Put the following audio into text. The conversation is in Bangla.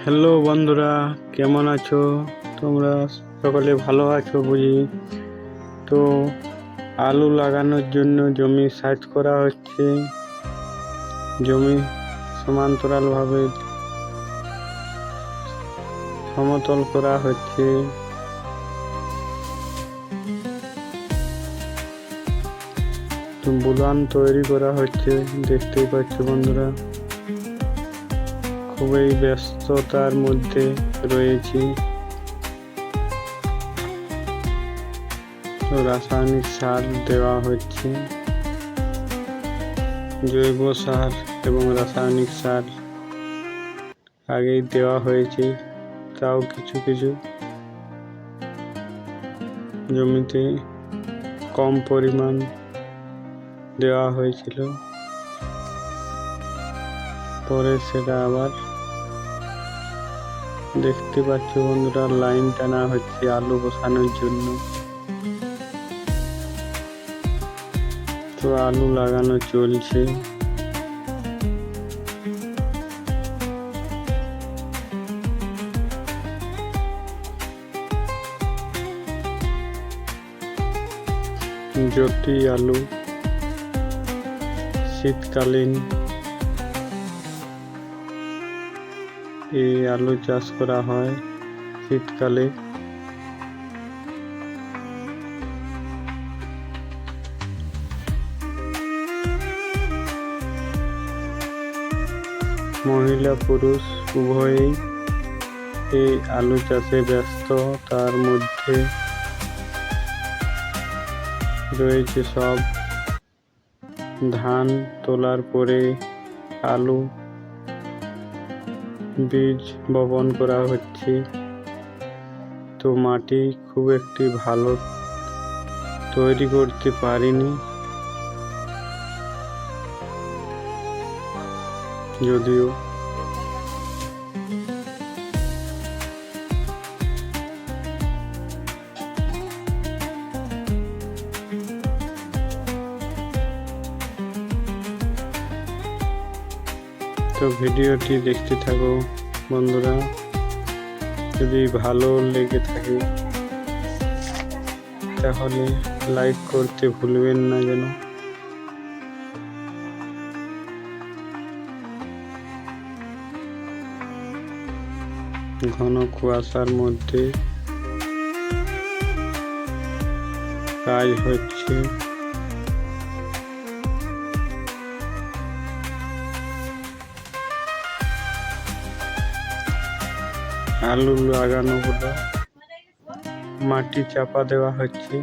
হ্যালো বন্ধুরা, কেমন আছো? তোমরা সকলে ভালো আছো বুঝি। তো আলু লাগানোর জন্য জমি সাইজ করা হচ্ছে। জমি সমান্তরালভাবে সমতল করা হচ্ছে। তো বুলান তৈরি করা হচ্ছে, দেখতেই পাচ্ছ বন্ধুরা। খুবই ব্যস্ততার মধ্যে রয়েছি। তো রাসায়নিক সার দেওয়া হচ্ছে, জৈব সার এবং রাসায়নিক সার আগেই দেওয়া হয়েছে। তাও কিছু কিছু জমিতে কম পরিমাণ দেওয়া হয়েছিল, পরে সেটা আবার দেখতে পাচ্ছ বন্ধুরা, লাইন টানা হচ্ছে আলু বসানোর জন্য। তো আলু লাগানো চলছে। জ্যোতি আলু শীতকালীন এই আলু চাষ করা হয় শীতকালে। মহিলা পুরুষ উভয়েই এই আলু চাষে ব্যস্ত। তার মধ্যে রয়েছে সব ধান তোলার পরে আলু বীজ বপন করা হচ্ছে। তো মাটি খুব একটি ভালো তৈরি করতে পারিনি, যদিও তো ভিডিওটি দেখতে থাকো বন্ধুরা। যদি ভালো লেগে থাকে তাহলে লাইক করতে ভুলবেন না যেন। ঘন কুয়াশার মধ্যে কাজ হচ্ছে। আলু লাগানো হলো, মাটি চাপা দেওয়া হচ্ছে।